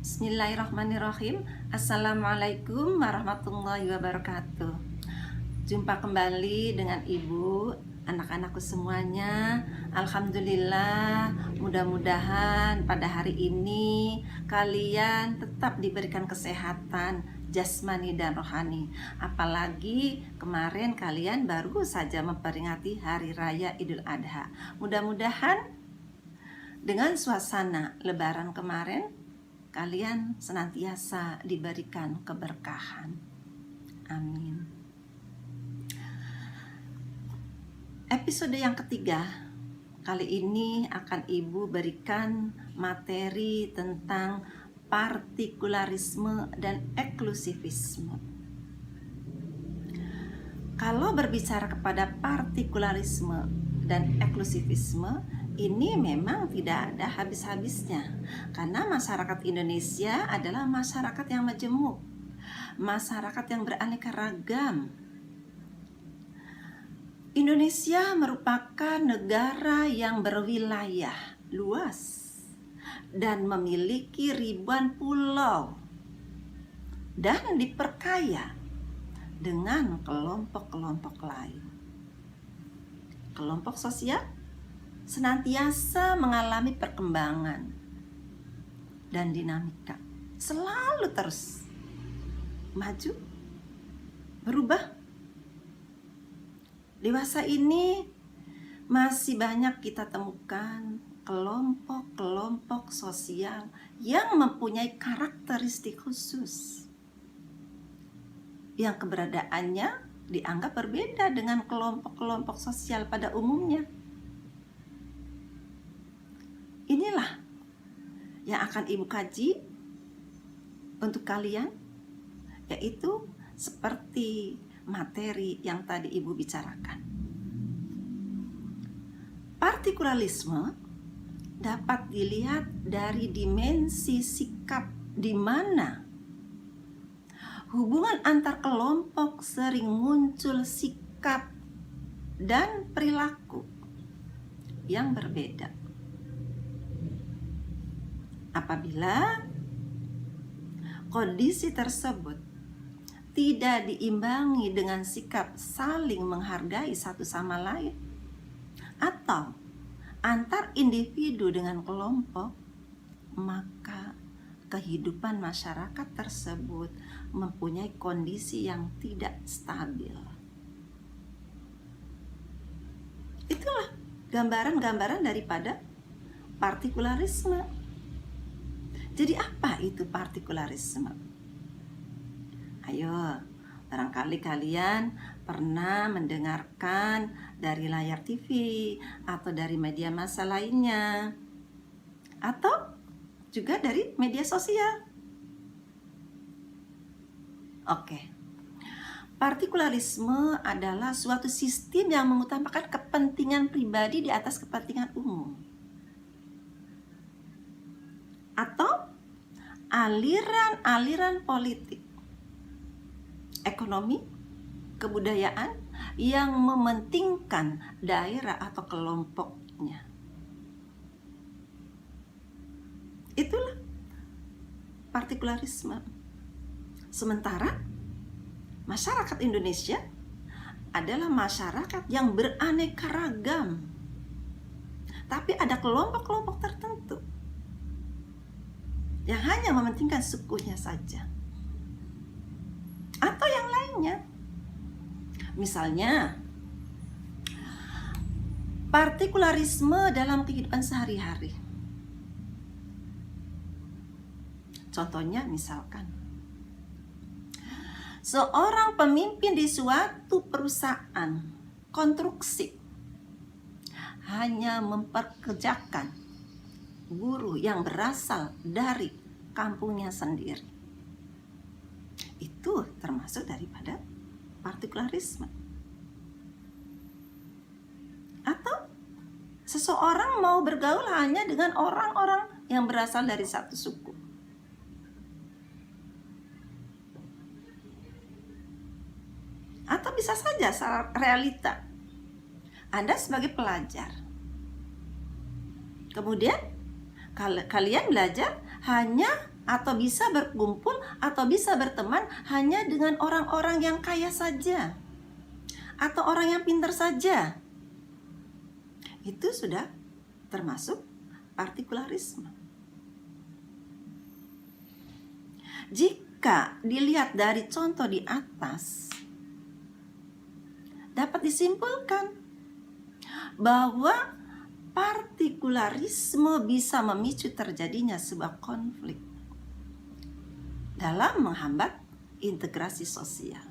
Bismillahirrahmanirrahim. Assalamualaikum warahmatullahi wabarakatuh. Jumpa kembali dengan Ibu, anak-anakku semuanya. Alhamdulillah, mudah-mudahan pada hari ini kalian tetap diberikan kesehatan jasmani dan rohani. Apalagi kemarin kalian baru saja memperingati Hari Raya Idul Adha. Mudah-mudahan dengan suasana Lebaran kemarin kalian senantiasa diberikan keberkahan. Amin. Episode yang ketiga kali ini akan Ibu berikan materi tentang partikularisme dan eksklusivisme. Kalau berbicara kepada partikularisme dan eksklusivisme, ini memang tidak ada habis-habisnya, karena masyarakat Indonesia adalah masyarakat yang majemuk, masyarakat yang beraneka ragam. Indonesia merupakan negara yang berwilayah luas dan memiliki ribuan pulau dan diperkaya dengan kelompok-kelompok lain. Kelompok sosial senantiasa mengalami perkembangan dan dinamika, selalu terus maju, berubah. Dewasa ini masih banyak kita temukan kelompok-kelompok sosial yang mempunyai karakteristik khusus, yang keberadaannya dianggap berbeda dengan kelompok-kelompok sosial pada umumnya. Inilah yang akan Ibu kaji untuk kalian, yaitu seperti materi yang tadi Ibu bicarakan. Partikularisme dapat dilihat dari dimensi sikap di mana hubungan antar kelompok sering muncul sikap dan perilaku yang berbeda. Apabila kondisi tersebut tidak diimbangi dengan sikap saling menghargai satu sama lain, atau antar individu dengan kelompok, maka kehidupan masyarakat tersebut mempunyai kondisi yang tidak stabil. Itulah gambaran-gambaran daripada partikularisme. Jadi apa itu partikularisme? Ayo, barangkali kalian pernah mendengarkan dari layar TV atau dari media massa lainnya, atau juga dari media sosial. Oke. Partikularisme adalah suatu sistem yang mengutamakan kepentingan pribadi di atas kepentingan umum, atau aliran-aliran politik, ekonomi, kebudayaan yang mementingkan daerah atau kelompoknya. Itulah partikularisme. Sementara masyarakat Indonesia adalah masyarakat yang beraneka ragam, tapi ada kelompok-kelompok tertentu yang hanya mementingkan sukunya saja atau yang lainnya. Misalnya, partikularisme dalam kehidupan sehari-hari. Contohnya misalkan, seorang pemimpin di suatu perusahaan konstruksi hanya memperkerjakan buruh yang berasal dari kampungnya sendiri. Itu termasuk daripada partikularisme. Atau seseorang mau bergaul hanya dengan orang-orang yang berasal dari satu suku. Atau bisa saja realita, Anda sebagai pelajar, kemudian kalian belajar hanya atau bisa berkumpul atau bisa berteman hanya dengan orang-orang yang kaya saja atau orang yang pintar saja. Itu sudah termasuk partikularisme. Jika dilihat dari contoh di atas, dapat disimpulkan bahwa partikularisme bisa memicu terjadinya sebuah konflik dalam menghambat integrasi sosial.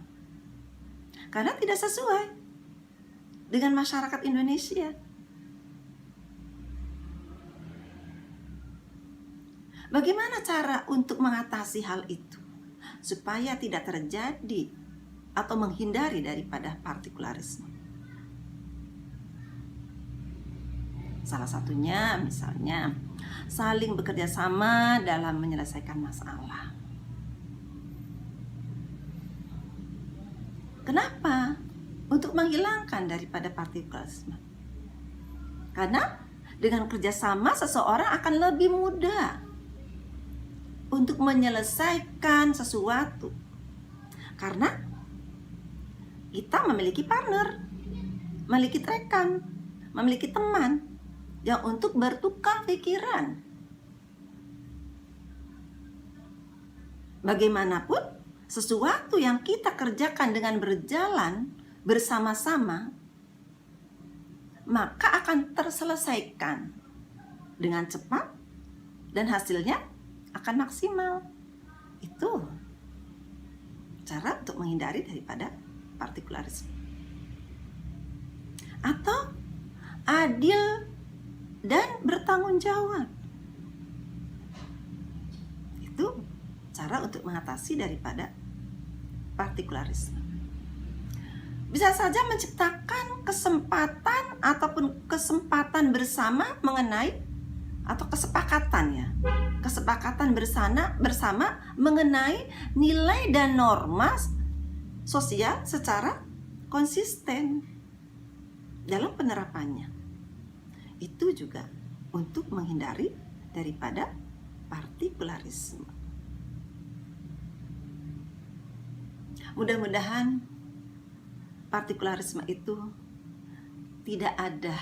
Karena tidak sesuai dengan masyarakat Indonesia. Bagaimana cara untuk mengatasi hal itu supaya tidak terjadi atau menghindari daripada partikularisme? Salah satunya misalnya saling bekerja sama dalam menyelesaikan masalah. Kenapa? Untuk menghilangkan daripada partikularisme. Karena dengan kerjasama seseorang akan lebih mudah untuk menyelesaikan sesuatu. Karena kita memiliki partner, memiliki rekan, memiliki teman yang untuk bertukar pikiran. Bagaimanapun, sesuatu yang kita kerjakan dengan berjalan bersama-sama, maka akan terselesaikan dengan cepat dan hasilnya akan maksimal. Itu cara untuk menghindari daripada partikularisme. Atau adil dan bertanggung jawab. Itu cara untuk mengatasi daripada partikularisme. Bisa saja menciptakan kesempatan ataupun kesempatan bersama mengenai atau kesepakatan ya. Kesepakatan bersama mengenai nilai dan norma sosial secara konsisten dalam penerapannya. Itu juga untuk menghindari daripada partikularisme. Mudah-mudahan partikularisme itu tidak ada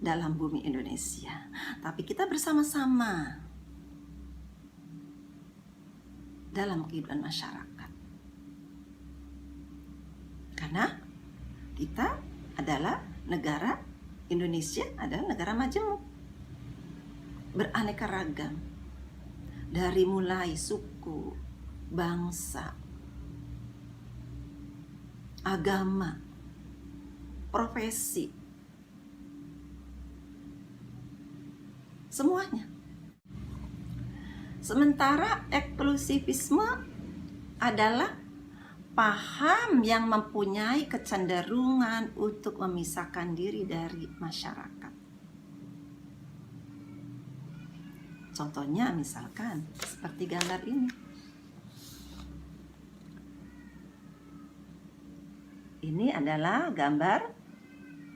dalam bumi Indonesia, tapi kita bersama-sama dalam kehidupan masyarakat. Karena kita adalah negara, Indonesia adalah negara majemuk, beraneka ragam, dari mulai suku, bangsa, agama, profesi, semuanya. Sementara eksklusivisme adalah paham yang mempunyai kecenderungan untuk memisahkan diri dari masyarakat. Contohnya misalkan seperti gambar ini. Ini adalah gambar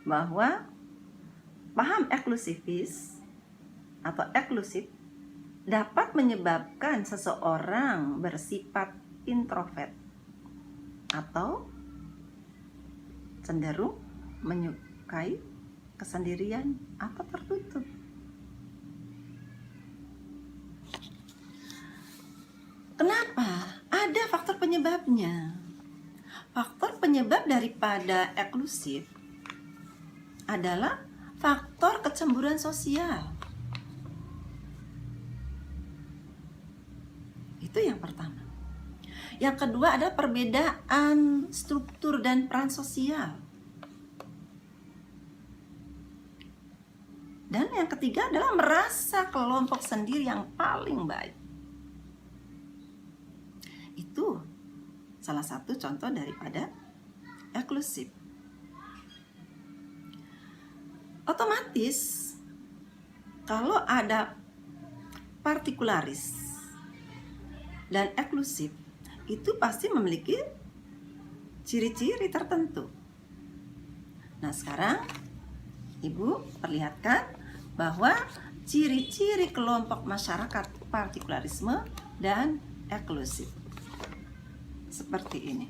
bahwa paham eksklusivis atau eksklusif dapat menyebabkan seseorang bersifat introvert atau cenderung menyukai kesendirian atau tertutup. Kenapa? Ada faktor penyebabnya. Faktor penyebab daripada eksklusif adalah faktor kecemburuan sosial. Itu yang pertama. Yang kedua adalah perbedaan struktur dan peran sosial. Dan yang ketiga adalah merasa kelompok sendiri yang paling baik. Itu salah satu contoh daripada eksklusif. Otomatis kalau ada partikularis dan eksklusif, itu pasti memiliki ciri-ciri tertentu. Nah, sekarang Ibu perlihatkan bahwa ciri-ciri kelompok masyarakat partikularisme dan eksklusif. Seperti ini.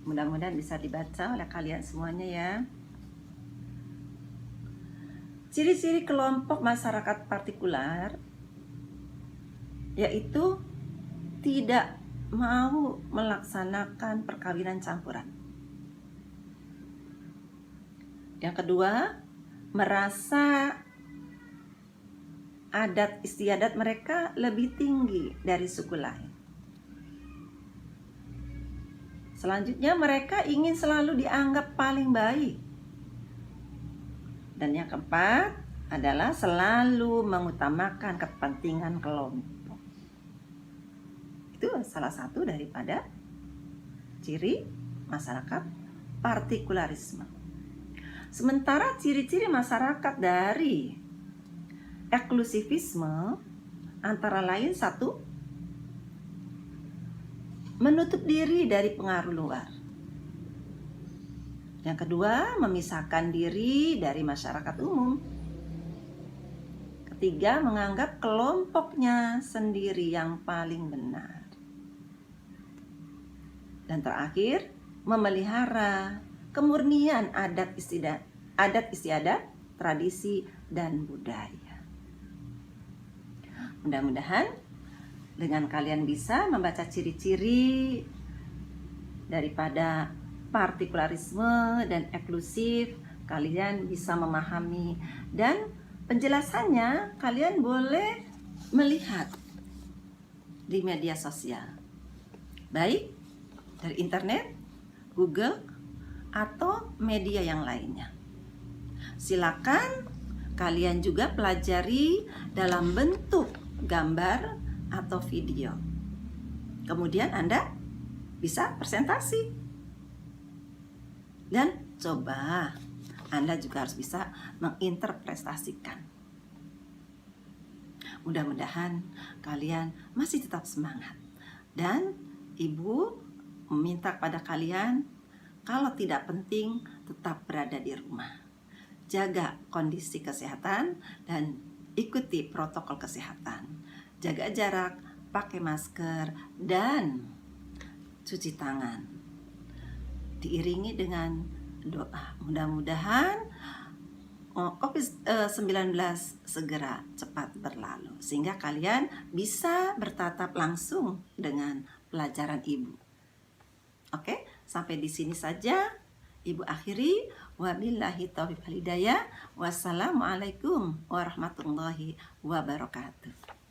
Mudah-mudahan bisa dibaca oleh kalian semuanya ya. Ciri-ciri kelompok masyarakat partikular yaitu tidak mau melaksanakan perkawinan campuran. Yang kedua, merasa adat istiadat mereka lebih tinggi dari suku lain. Selanjutnya, mereka ingin selalu dianggap paling baik. Dan yang keempat adalah selalu mengutamakan kepentingan kelompok. Itu salah satu daripada ciri masyarakat partikularisme. Sementara ciri-ciri masyarakat dari eksklusivisme antara lain satu, menutup diri dari pengaruh luar. Yang kedua, memisahkan diri dari masyarakat umum. Ketiga, menganggap kelompoknya sendiri yang paling benar. Dan terakhir, memelihara kemurnian adat istiadat, tradisi, dan budaya. Mudah-mudahan dengan kalian bisa membaca ciri-ciri daripada partikularisme dan eksklusif, kalian bisa memahami, dan penjelasannya kalian boleh melihat di media sosial, baik dari internet, Google, atau media yang lainnya. Silakan kalian juga pelajari dalam bentuk gambar atau video. Kemudian Anda bisa presentasi. Dan coba Anda juga harus bisa menginterpretasikan. Mudah-mudahan kalian masih tetap semangat. Dan Ibu meminta kepada kalian, kalau tidak penting tetap berada di rumah. Jaga kondisi kesehatan dan ikuti protokol kesehatan. Jaga jarak, pakai masker, dan cuci tangan. Diiringi dengan doa. Mudah-mudahan COVID-19 segera cepat berlalu, sehingga kalian bisa bertatap langsung dengan pelajaran Ibu. Oke, sampai di sini saja Ibu akhiri. Wabillahi taufiq wal hidayah. Wassalamualaikum warahmatullahi wabarakatuh.